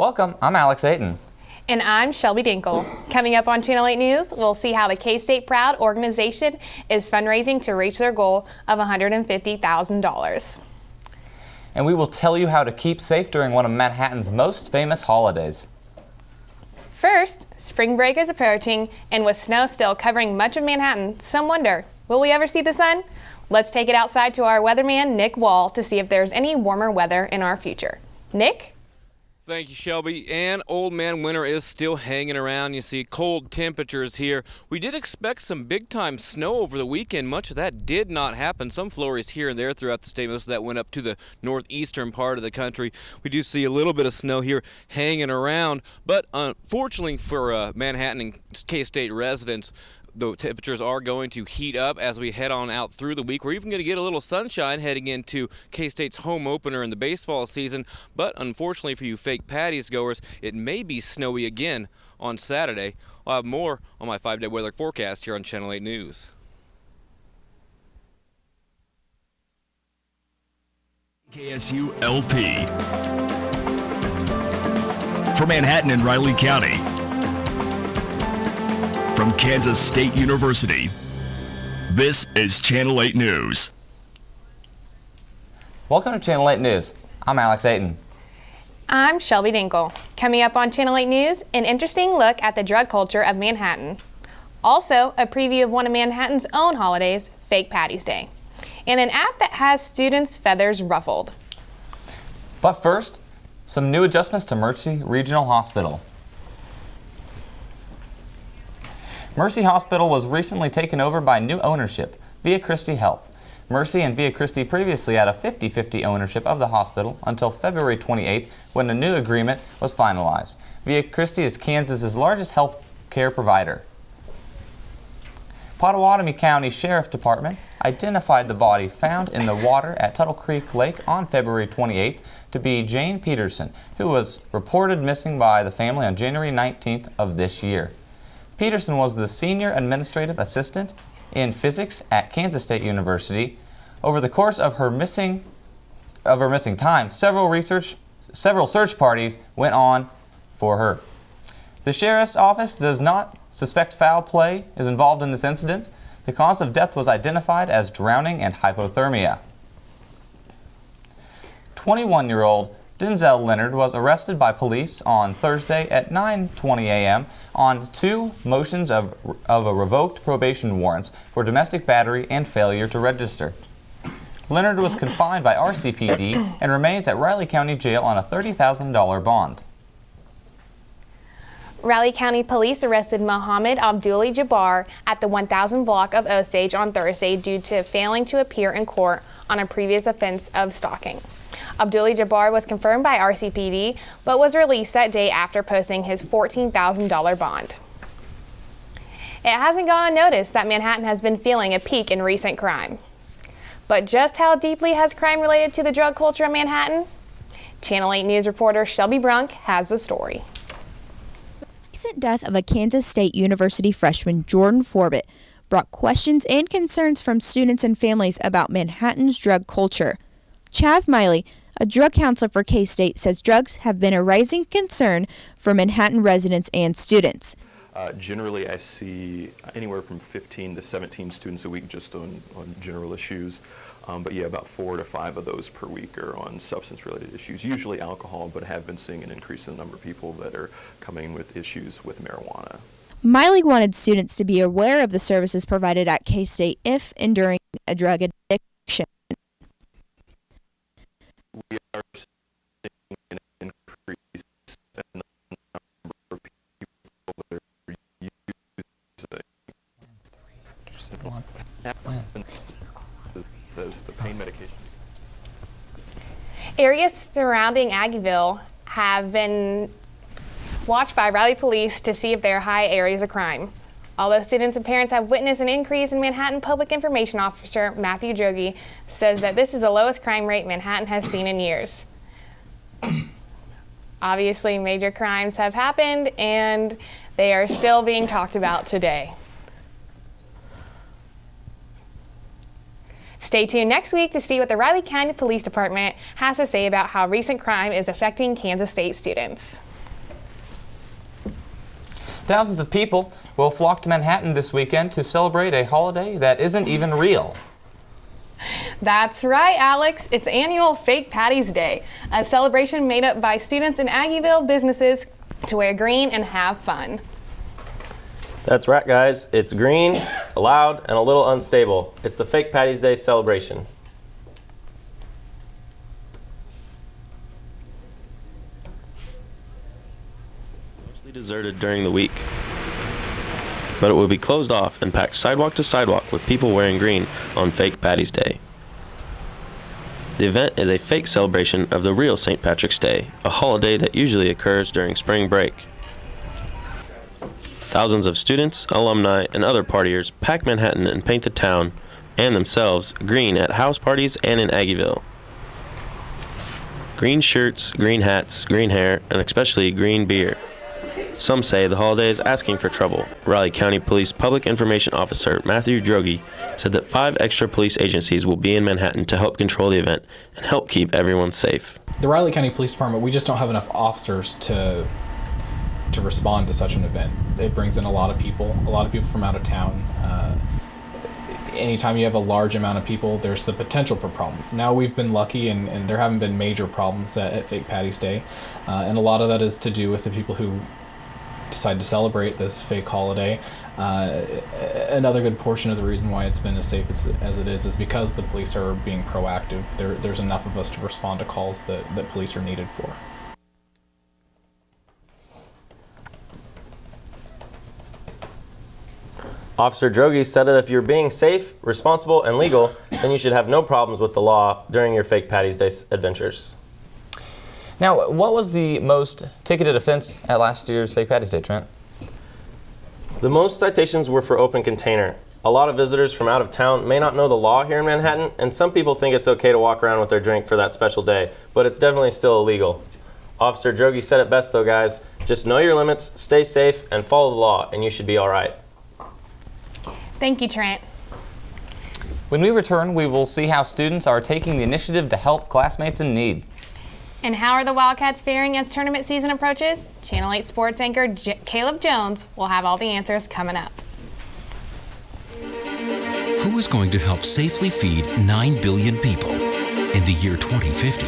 Welcome, I'm Alex Ayton. And I'm Shelby Dinkle. Coming up on Channel 8 News, we'll see how the K-State Proud organization is fundraising to reach their goal of $150,000. And we will tell you how to keep safe during one of Manhattan's most famous holidays. First, spring break is approaching, and with snow still covering much of Manhattan, some wonder, will we ever see the sun? Let's take it outside to our weatherman, Nick Wall, to see if there's any warmer weather in our future. Nick? Thank you, Shelby. And old man winter is still hanging around. You see cold temperatures here. We did expect some big-time snow over the weekend. Much of that did not happen. Some flurries here and there throughout the state. Most of that went up to the northeastern part of the country. We do see a little bit of snow here hanging around. But unfortunately for Manhattan and K-State residents, the temperatures are going to heat up as we head on out through the week. We're even going to get a little sunshine heading into K-State's home opener in the baseball season. But unfortunately for you fake Paddys goers, it may be snowy again on Saturday. I'll have more on my 5-day weather forecast here on Channel 8 News. KSU LP. For Manhattan and Riley County. From Kansas State University, this is Channel 8 News. Welcome to Channel 8 News. I'm Alex Ayton. I'm Shelby Dinkle. Coming up on Channel 8 News, an interesting look at the drug culture of Manhattan. Also, a preview of one of Manhattan's own holidays, Fake Paddys Day. And an app that has students' feathers ruffled. But first, some new adjustments to Mercy Regional Hospital. Mercy Hospital was recently taken over by new ownership, Via Christi Health. Mercy and Via Christi previously had a 50-50 ownership of the hospital until February 28th when a new agreement was finalized. Via Christi is Kansas's largest health care provider. Pottawatomie County Sheriff Department identified the body found in the water at Tuttle Creek Lake on February 28th to be Jane Peterson, who was reported missing by the family on January 19th of this year. Peterson was the senior administrative assistant in physics at Kansas State University. Over the course of her missing time, several search parties went on for her. The sheriff's office does not suspect foul play is involved in this incident. The cause of death was identified as drowning and hypothermia. 21-year-old Denzel Leonard was arrested by police on Thursday at 9:20 a.m. on 2 motions of a revoked probation warrants for domestic battery and failure to register. Leonard was confined by RCPD and remains at Riley County Jail on a $30,000 bond. Riley County Police arrested Mohammed Abdullah-Jabbar at the 1000 block of Osage on Thursday due to failing to appear in court on a previous offense of stalking. Abdullah-Jabbar was confirmed by RCPD, but was released that day after posting his $14,000 bond. It hasn't gone unnoticed that Manhattan has been feeling a peak in recent crime. But just how deeply has crime related to the drug culture of Manhattan? Channel 8 News reporter Shelby Brunk has the story. The recent death of a Kansas State University freshman, Jordan Forbett, brought questions and concerns from students and families about Manhattan's drug culture. Chaz Miley, a drug counselor for K-State, says drugs have been a rising concern for Manhattan residents and students. Generally, I see anywhere from 15 to 17 students a week just on general issues. But yeah, about 4 to 5 of those per week are on substance-related issues, usually alcohol, but have been seeing an increase in the number of people that are coming with issues with marijuana. Miley wanted students to be aware of the services provided at K-State if and during a drug addiction. We are seeing an increase in the number of people that are using says the pain medication. Areas surrounding Aggieville have been watched by Riley Police to see if there are high areas of crime. Although students and parents have witnessed an increase in Manhattan Public Information Officer Matthew Jogi says that this is the lowest crime rate Manhattan has seen in years. Obviously, major crimes have happened and they are still being talked about today. Stay tuned next week to see what the Riley County Police Department has to say about how recent crime is affecting Kansas State students. Thousands of people will flock to Manhattan this weekend to celebrate a holiday that isn't even real. That's right, Alex. It's annual Fake Paddys Day, a celebration made up by students in Aggieville businesses to wear green and have fun. That's right, guys. It's green, loud, and a little unstable. It's the Fake Paddys Day celebration. Mostly deserted during the week, but it will be closed off and packed sidewalk to sidewalk with people wearing green on Fake Paddys Day. The event is a fake celebration of the real St. Patrick's Day, a holiday that usually occurs during spring break. Thousands of students, alumni, and other partiers pack Manhattan and paint the town and themselves green at house parties and in Aggieville. Green shirts, green hats, green hair, and especially green beer. Some say the holiday is asking for trouble. Raleigh County Police Public Information Officer Matthew Droege said that 5 extra police agencies will be in Manhattan to help control the event and help keep everyone safe. The Raleigh County Police Department, we just don't have enough officers to respond to such an event. It brings in a lot of people from out of town. Anytime you have a large amount of people, there's the potential for problems. Now we've been lucky and there haven't been major problems at Fake Paddys Day. And a lot of that is to do with the people who decide to celebrate this fake holiday. Another good portion of the reason why it's been as safe as it is because the police are being proactive. There's enough of us to respond to calls that police are needed for. Officer Droege said that if you're being safe, responsible, and legal, then you should have no problems with the law during your Fake Paddys Day adventures. Now, what was the most ticketed offense at last year's Fake Paddys Day, Trent? The most citations were for open container. A lot of visitors from out of town may not know the law here in Manhattan, and some people think it's okay to walk around with their drink for that special day, but it's definitely still illegal. Officer Droege said it best though, guys. Just know your limits, stay safe, and follow the law, and you should be all right. Thank you, Trent. When we return, we will see how students are taking the initiative to help classmates in need. And how are the Wildcats faring as tournament season approaches? Channel 8 sports anchor Caleb Jones will have all the answers coming up. Who is going to help safely feed 9 billion people in the year 2050?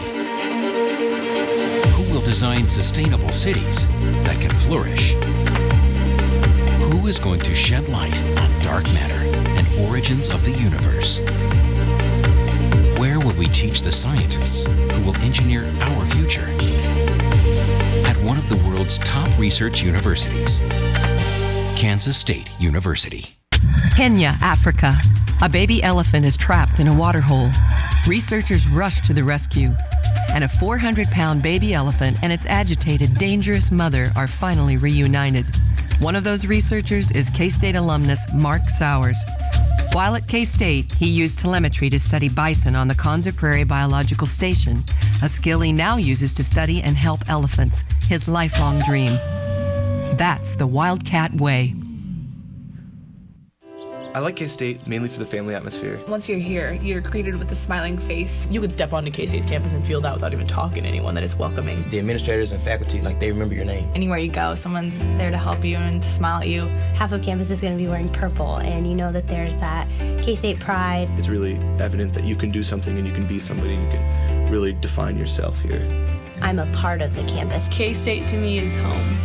Who will design sustainable cities that can flourish? Who is going to shed light on dark matter and origins of the universe? Where will we teach the scientists who will engineer our future? At one of the world's top research universities, Kansas State University. Kenya, Africa. A baby elephant is trapped in a water hole. Researchers rush to the rescue, and a 400-pound baby elephant and its agitated, dangerous mother are finally reunited. One of those researchers is K-State alumnus Mark Sowers. While at K-State, he used telemetry to study bison on the Konza Prairie Biological Station, a skill he now uses to study and help elephants, his lifelong dream. That's the Wildcat way. I like K-State mainly for the family atmosphere. Once you're here, you're greeted with a smiling face. You could step onto K-State's campus and feel that without even talking to anyone, that it's welcoming. The administrators and faculty, they remember your name. Anywhere you go, someone's there to help you and to smile at you. Half of campus is going to be wearing purple, and you know that there's that K-State pride. It's really evident that you can do something and you can be somebody and you can really define yourself here. I'm a part of the campus. K-State to me is home.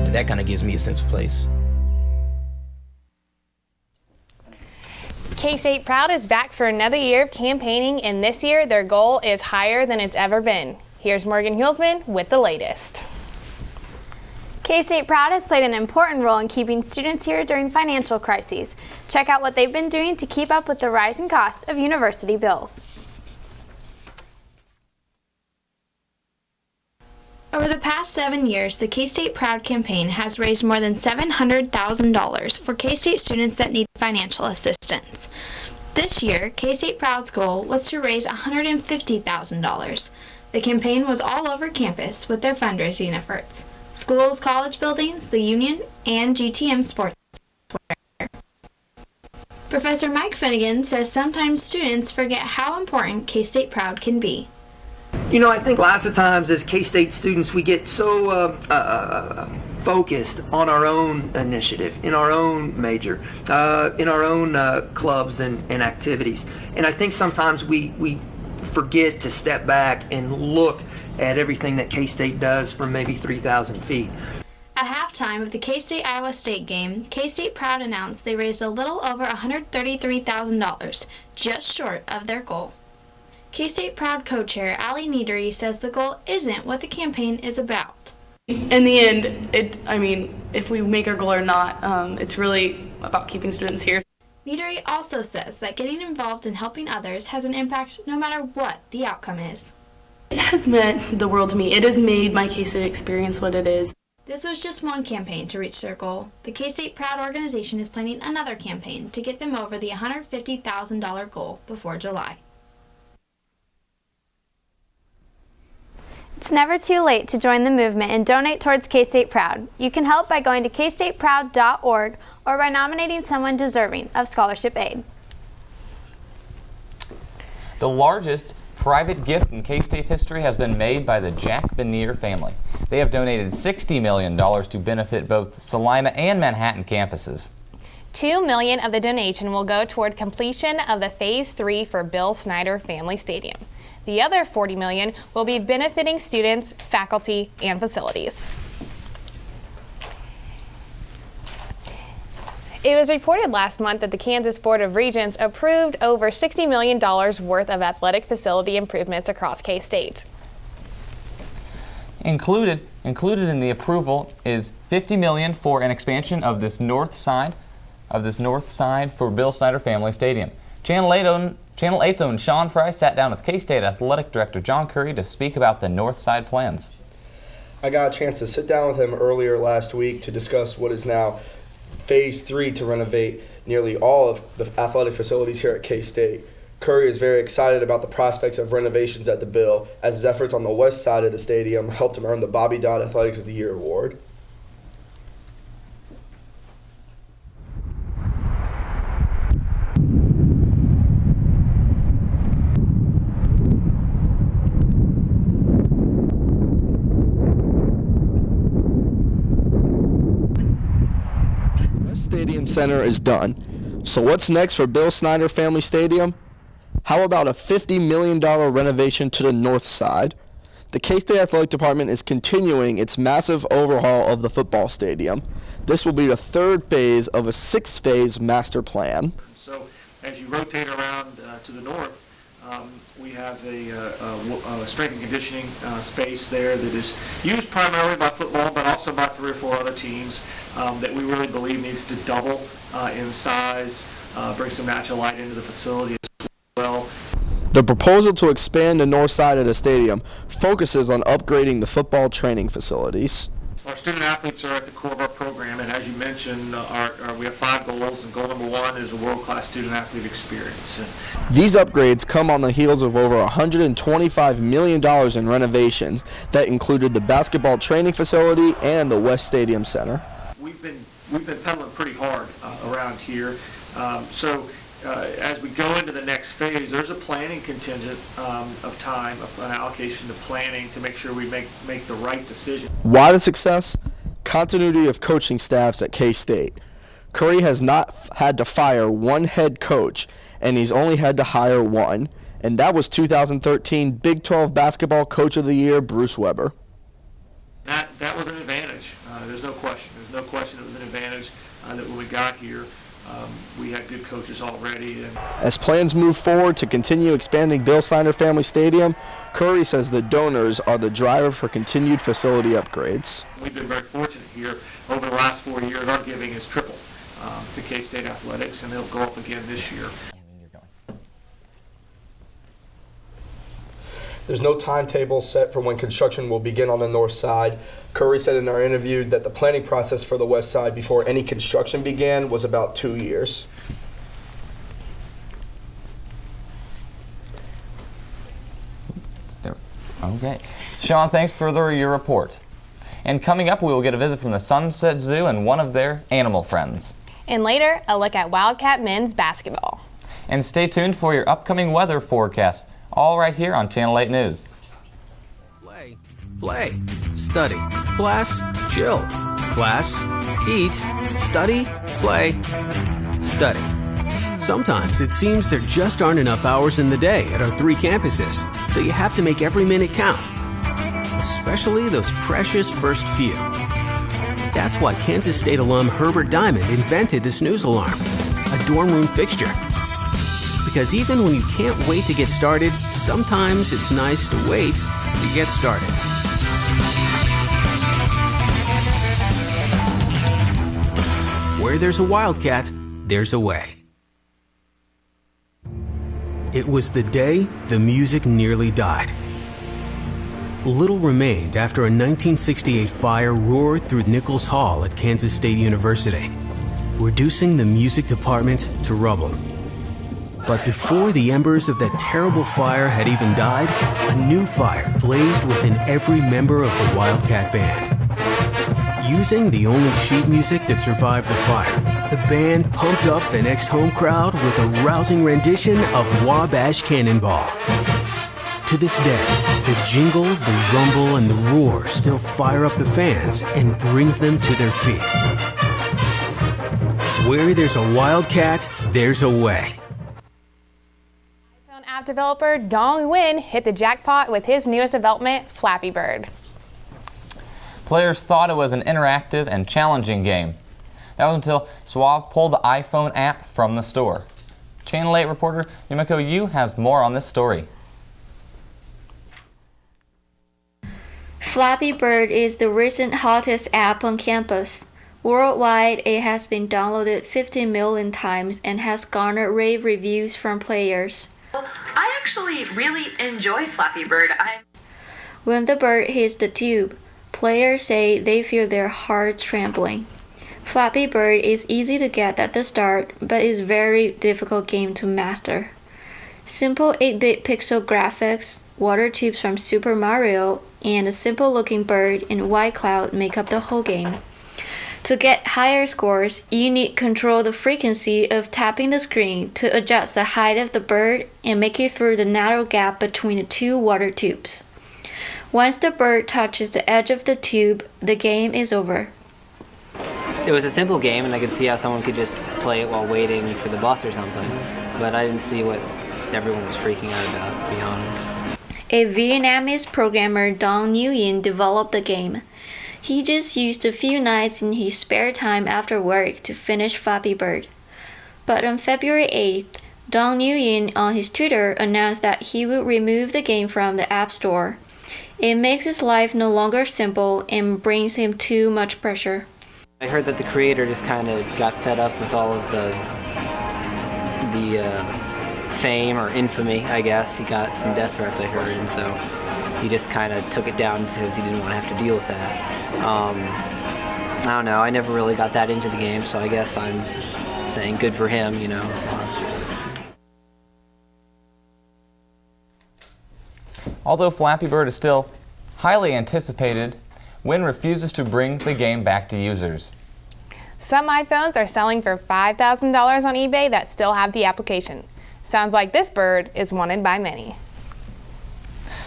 And that kind of gives me a sense of place. K-State Proud is back for another year of campaigning, and this year their goal is higher than it's ever been. Here's Morgan Hulsman with the latest. K-State Proud has played an important role in keeping students here during financial crises. Check out what they've been doing to keep up with the rising cost of university bills. Over the past 7 years, the K-State Proud campaign has raised more than $700,000 for K-State students that need financial assistance. This year, K-State Proud's goal was to raise $150,000. The campaign was all over campus with their fundraising efforts: schools, college buildings, the Union, and GTM Sportswear. Professor Mike Finnegan says sometimes students forget how important K-State Proud can be. You know, I think lots of times as K-State students, we get so focused on our own initiative, in our own major, in our own clubs and activities. And I think sometimes we forget to step back and look at everything that K-State does from maybe 3,000 feet. At halftime of the K-State Iowa State game, K-State Proud announced they raised a little over $133,000, just short of their goal. K-State Proud co-chair Allie Niedery says the goal isn't what the campaign is about. In the end, if we make our goal or not, it's really about keeping students here. Niedery also says that getting involved in helping others has an impact no matter what the outcome is. It has meant the world to me. It has made my K-State experience what it is. This was just one campaign to reach their goal. The K-State Proud organization is planning another campaign to get them over the $150,000 goal before July. It's never too late to join the movement and donate towards K-State Proud. You can help by going to kstateproud.org or by nominating someone deserving of scholarship aid. The largest private gift in K-State history has been made by the Jack Benier family. They have donated $60 million to benefit both Salina and Manhattan campuses. $2 million of the donation will go toward completion of the Phase 3 for Bill Snyder Family Stadium. The other $40 million will be benefiting students, faculty, and facilities. It was reported last month that the Kansas Board of Regents approved over $60 million worth of athletic facility improvements across K-State. Included in the approval is $50 million for an expansion of this north side for Bill Snyder Family Stadium. Channel 8's own Sean Fry sat down with K-State Athletic Director John Curry to speak about the north side plans. I got a chance to sit down with him earlier last week to discuss what is now Phase 3 to renovate nearly all of the athletic facilities here at K-State. Curry is very excited about the prospects of renovations at the Bill, as his efforts on the west side of the stadium helped him earn the Bobby Dodd Athletics of the Year award. Stadium Center is done. So what's next for Bill Snyder Family Stadium? How about a $50 million renovation to the north side? The K-State Athletic Department is continuing its massive overhaul of the football stadium. This will be the third phase of a 6-phase master plan. So as you rotate around to the north, we have a strength and conditioning space there that is used primarily by football, but also by 3 or 4 other teams that we really believe needs to double in size, bring some natural light into the facility as well. The proposal to expand the north side of the stadium focuses on upgrading the football training facilities. Our student athletes are at the core of our program, and as you mentioned, we have 5 goals, and goal number 1 is a world-class student athlete experience. These upgrades come on the heels of over $125 million in renovations that included the basketball training facility and the West Stadium Center. We've been pedaling pretty hard around here, as we go into the next phase, there's a planning contingent of time, an allocation to planning to make sure we make the right decision. Why the success? Continuity of coaching staffs at K-State. Curry has not had to fire one head coach, and he's only had to hire one, and that was 2013 Big 12 Basketball Coach of the Year, Bruce Weber. That was an advantage. There's no question. There's no question it was an advantage that when we got here, we had good coaches already. As plans move forward to continue expanding Bill Snyder Family Stadium, Curry says the donors are the driver for continued facility upgrades. We've been very fortunate here. Over the last 4 years, our giving has tripled to K-State Athletics, and they'll go up again this year. There's no timetable set for when construction will begin on the north side. Curry said in our interview that the planning process for the west side before any construction began was about 2 years. Okay. Sean, thanks for your report. And coming up, we will get a visit from the Sunset Zoo and one of their animal friends. And later, a look at Wildcat men's basketball. And stay tuned for your upcoming weather forecast, all right here on Channel 8 News. play, study, class, chill, class, eat, study, play, study. Sometimes it seems there just aren't enough hours in the day at our 3 campuses, so you have to make every minute count, especially those precious first few. That's why Kansas State alum Herbert Diamond invented the snooze alarm, a dorm room fixture. Because even when you can't wait to get started, sometimes it's nice to wait to get started. Where there's a wildcat, there's a way. It was the day the music nearly died. Little remained after a 1968 fire roared through Nichols Hall at Kansas State University, reducing the music department to rubble. But before the embers of that terrible fire had even died, a new fire blazed within every member of the Wildcat Band. Using the only sheet music that survived the fire, the band pumped up the next home crowd with a rousing rendition of Wabash Cannonball. To this day, the jingle, the rumble, and the roar still fire up the fans and brings them to their feet. Where there's a wildcat, there's a way. iPhone app developer Dong Nguyen hit the jackpot with his newest development, Flappy Bird. Players thought it was an interactive and challenging game. That was until Suave pulled the iPhone app from the store. Channel 8 reporter Yumiko Yu has more on this story. Flappy Bird is the recent hottest app on campus. Worldwide, it has been downloaded 50 million times and has garnered rave reviews from players. I actually really enjoy Flappy Bird. When the bird hits the tube, players say they feel their hearts trembling. Flappy Bird is easy to get at the start, but is a very difficult game to master. Simple 8-bit pixel graphics, water tubes from Super Mario, and a simple-looking bird in white cloud make up the whole game. To get higher scores, you need to control the frequency of tapping the screen to adjust the height of the bird and make it through the narrow gap between the 2 water tubes. Once the bird touches the edge of the tube, the game is over. It was a simple game, and I could see how someone could just play it while waiting for the bus or something, but I didn't see what everyone was freaking out about, to be honest. A Vietnamese programmer, Dong Nguyen, developed the game. He just used a few nights in his spare time after work to finish Flappy Bird. But on February 8th, Dong Nguyen on his Twitter announced that he would remove the game from the App Store. It makes his life no longer simple and brings him too much pressure. I heard that the creator just kind of got fed up with all of the fame or infamy, I guess. He got some death threats, I heard, and so he just kind of took it down because he didn't want to have to deal with that. I don't know, I never really got that into the game, so I guess I'm saying good for him, you know, as long as... Although Flappy Bird is still highly anticipated, Wynn refuses to bring the game back to users. Some iPhones are selling for $5,000 on eBay that still have the application. Sounds like this bird is wanted by many.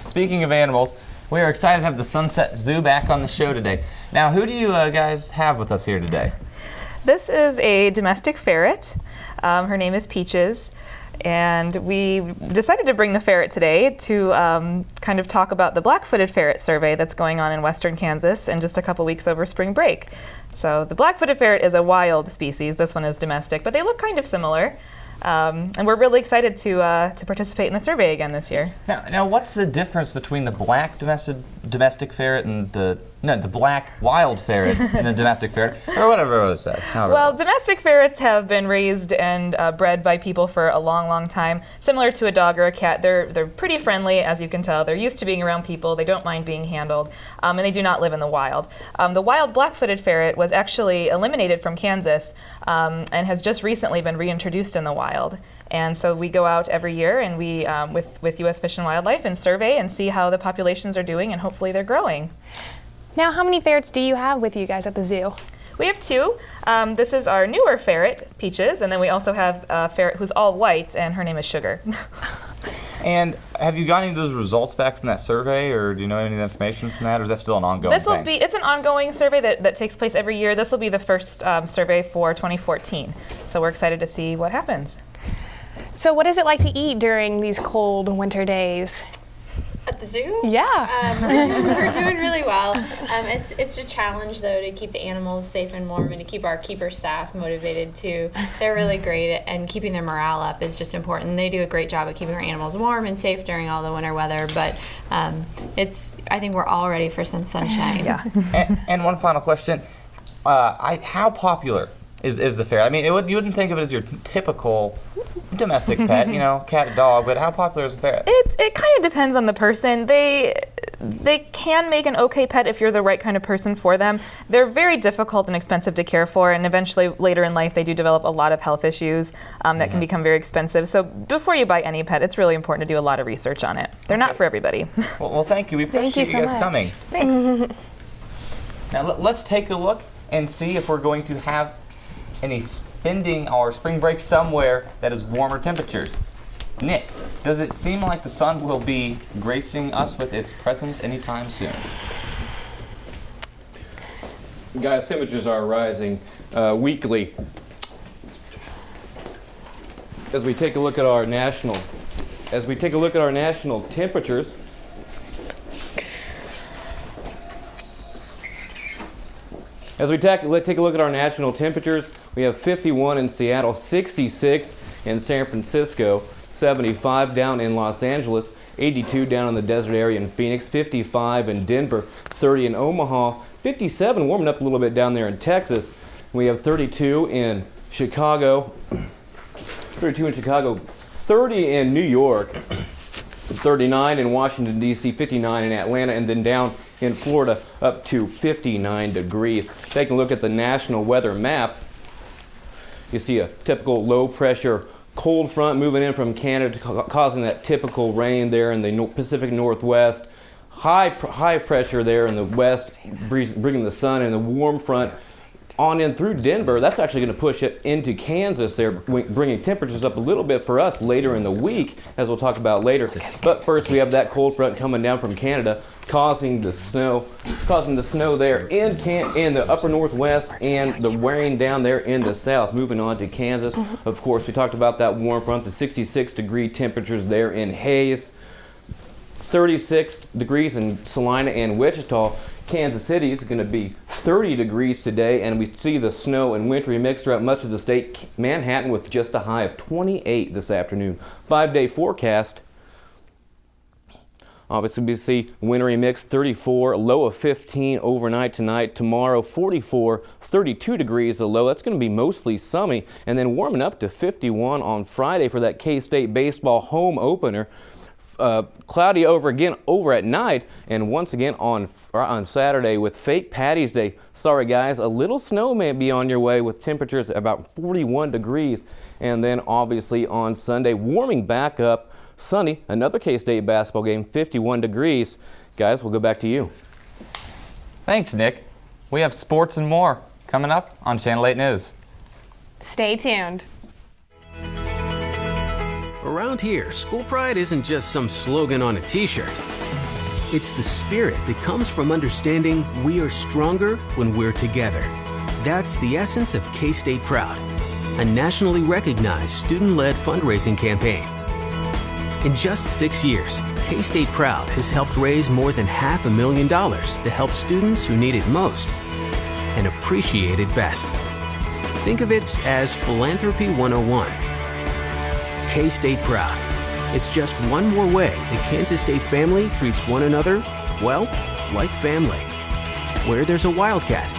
Speaking of animals, we are excited to have the Sunset Zoo back on the show today. Now, who do you guys have with us here today? This is a domestic ferret. Her name is Peaches. And we decided to bring the ferret today to kind of talk about the black-footed ferret survey that's going on in western Kansas in just a couple weeks over spring break. So the black-footed ferret is a wild species. This one is domestic, but they look kind of similar. And we're really excited to participate in the survey again this year. Now, what's the difference between the black domestic ferret and the black wild ferret and the domestic ferret, or whatever it was said? Well, domestic ferrets have been raised and bred by people for a long, long time. Similar to a dog or a cat, they're pretty friendly, as you can tell. They're used to being around people. They don't mind being handled, and they do not live in the wild. The wild black-footed ferret was actually eliminated from Kansas and has just recently been reintroduced in the wild. And so we go out every year and we, with U.S. Fish and Wildlife, and survey and see how the populations are doing, and hopefully they're growing. Now, how many ferrets do you have with you guys at the zoo? We have 2. This is our newer ferret, Peaches, and then we also have a ferret who's all white, and her name is Sugar. And Have you got any of those results back from that survey, or do you know any of the information from that, or is that still an ongoing thing? It's an ongoing survey that takes place every year. This will be the first survey for 2014. So we're excited to see what happens. So what is it like to eat during these cold winter days? At the zoo? Yeah. We're doing really well. It's a challenge, though, to keep the animals safe and warm and to keep our keeper staff motivated, too. They're really great, and keeping their morale up is just important. They do a great job at keeping our animals warm and safe during all the winter weather, but I think we're all ready for some sunshine. Yeah. And one final question. How popular is the fair? I mean, you wouldn't think of it as your typical domestic pet, cat or dog, but how popular is the fair? It kind of depends on the person. They can make an okay pet if you're the right kind of person for them. They're very difficult and expensive to care for, and eventually later in life they do develop a lot of health issues that can become very expensive. So before you buy any pet, it's really important to do a lot of research on it. They're not for everybody. Well, thank you. We appreciate you guys coming. Thanks. Now let's take a look and see if we're going to have any spending our spring break somewhere that is warmer temperatures. Nick, does it seem like the sun will be gracing us with its presence anytime soon? Guys, temperatures are rising weekly. As we take a look at our national temperatures, we have 51 in Seattle, 66 in San Francisco, 75 down in Los Angeles, 82 down in the desert area in Phoenix, 55 in Denver, 30 in Omaha, 57 warming up a little bit down there in Texas. We have 32 in Chicago, 30 in New York, 39 in Washington, D.C., 59 in Atlanta, and then down in Florida up to 59 degrees. Taking a look at the national weather map, you see a typical low pressure cold front moving in from Canada, causing that typical rain there in the Pacific Northwest. High pressure there in the west, bringing the sun, and the warm front on in through Denver. That's actually going to push it into Kansas there, bringing temperatures up a little bit for us later in the week, as we'll talk about later. But first, we have that cold front coming down from Canada, causing the snow there in the upper northwest and the rain down there in the south. Moving on to Kansas, of course, we talked about that warm front, the 66-degree temperatures there in Hayes, 36 degrees in Salina and Wichita. Kansas City is going to be 30 degrees today, and we see the snow and wintry mix throughout much of the state. Manhattan with just a high of 28 this afternoon. 5-day forecast. Obviously, we see wintry mix 34, a low of 15 overnight tonight. Tomorrow, 44, 32 degrees a low. That's going to be mostly sunny, and then warming up to 51 on Friday for that K-State baseball home opener. Cloudy over at night, and once again on Saturday with fake Paddys Day. Sorry guys, a little snow may be on your way with temperatures about 41 degrees. And then obviously on Sunday, warming back up, sunny, another K-State basketball game, 51 degrees. Guys, we'll go back to you. Thanks, Nick. We have sports and more coming up on Channel 8 News. Stay tuned. Around here, school pride isn't just some slogan on a t-shirt. It's the spirit that comes from understanding we are stronger when we're together. That's the essence of K-State Proud, a nationally recognized student-led fundraising campaign. In just 6 years, K-State Proud has helped raise more than $500,000 to help students who need it most and appreciate it best. Think of it as Philanthropy 101. K-State Proud. It's just one more way the Kansas State family treats one another, well, like family. Where there's a Wildcat,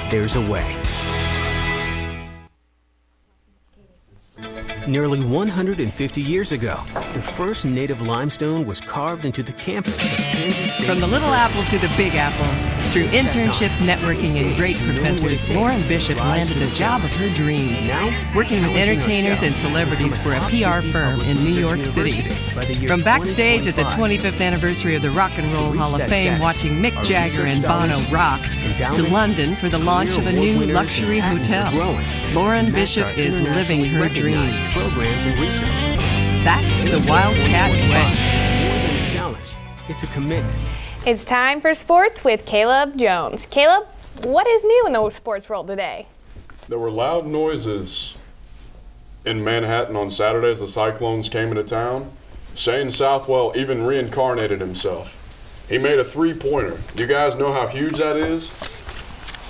there's a way. Nearly 150 years ago, the first native limestone was carved into the campus of Kansas State. From the Little Apple to the Big Apple, through internships, networking, and great professors, Lauren Bishop landed the job of her dreams, working with entertainers and celebrities for a PR firm in New York City. From backstage at the 25th anniversary of the Rock and Roll Hall of Fame, watching Mick Jagger and Bono rock, to London for the launch of a new luxury hotel, Lauren Bishop is living her dream. Programs and research. That's the Wildcat way. It's a commitment. It's time for sports with Caleb Jones. Caleb, what is new in the sports world today? There were loud noises in Manhattan on Saturday as the Cyclones came into town. Shane Southwell even reincarnated himself. He made a three-pointer. Do you guys know how huge that is?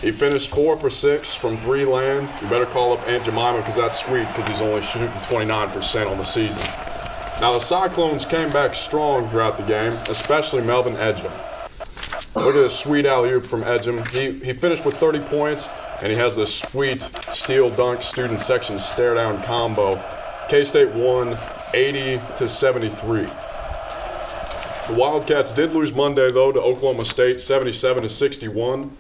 He finished 4 for 6 from 3 land. You better call up Aunt Jemima because that's sweet because he's only shooting 29% on the season. Now the Cyclones came back strong throughout the game, especially Melvin Edgem. Look at this sweet alley-oop from Edgem. He finished with 30 points, and he has this sweet steal dunk student section stare-down combo. K-State won 80-73. The Wildcats did lose Monday, though, to Oklahoma State, 77-61,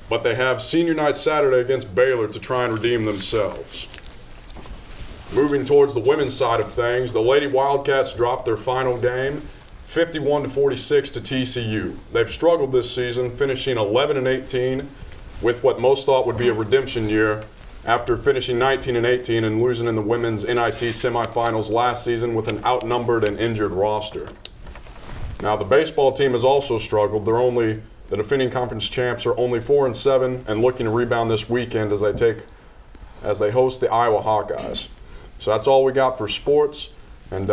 but they have senior night Saturday against Baylor to try and redeem themselves. Moving towards the women's side of things, the Lady Wildcats dropped their final game, 51-46 to TCU. They've struggled this season, finishing 11-18 with what most thought would be a redemption year after finishing 19-18 and losing in the women's NIT semifinals last season with an outnumbered and injured roster. Now the baseball team has also struggled. The defending conference champs are only 4-7 and looking to rebound this weekend as they host the Iowa Hawkeyes. So that's all we got for sports, and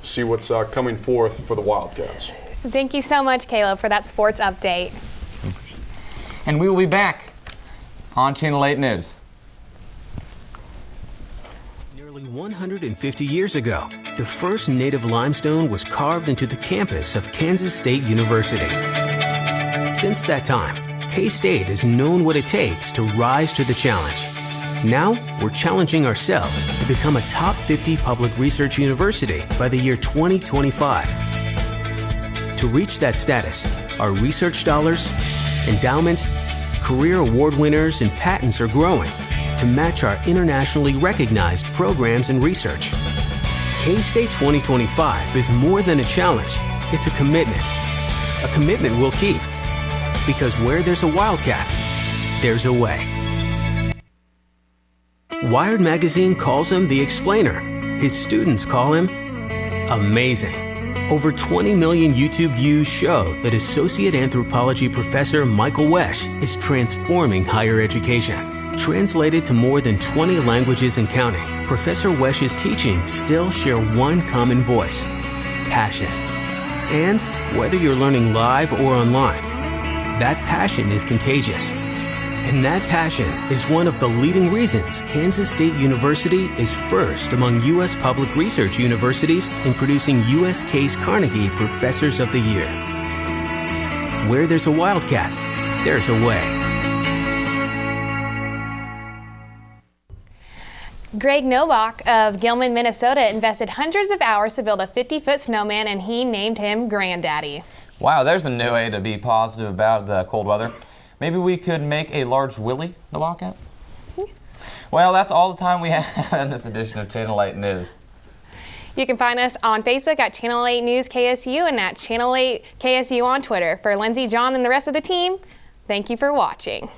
see what's coming forth for the Wildcats. Thank you so much, Caleb, for that sports update. And we will be back on Channel 8 News. Nearly 150 years ago, the first native limestone was carved into the campus of Kansas State University. Since that time, K-State has known what it takes to rise to the challenge. Now, we're challenging ourselves to become a top 50 public research university by the year 2025. To reach that status, our research dollars, endowment, career award winners, and patents are growing to match our internationally recognized programs and research. K-State 2025 is more than a challenge, it's a commitment. A commitment we'll keep. Because where there's a Wildcat, there's a way. Wired Magazine calls him the Explainer. His students call him amazing. Over 20 million YouTube views show that Associate Anthropology Professor Michael Wesch is transforming higher education. Translated to more than 20 languages and counting, Professor Wesch's teachings still share one common voice: passion. And whether you're learning live or online, that passion is contagious. And that passion is one of the leading reasons Kansas State University is first among U.S. public research universities in producing U.S. Case Carnegie Professors of the Year. Where there's a Wildcat, there's a way. Greg Nobach of Gilman, Minnesota invested hundreds of hours to build a 50-foot snowman, and he named him Granddaddy. Wow, there's a new way to be positive about the cold weather. Maybe we could make a large Willie the Wildcat? Well, that's all the time we have in this edition of Channel 8 News. You can find us on Facebook at Channel 8 News KSU and at Channel 8 KSU on Twitter. For Lindsay, John, and the rest of the team, thank you for watching.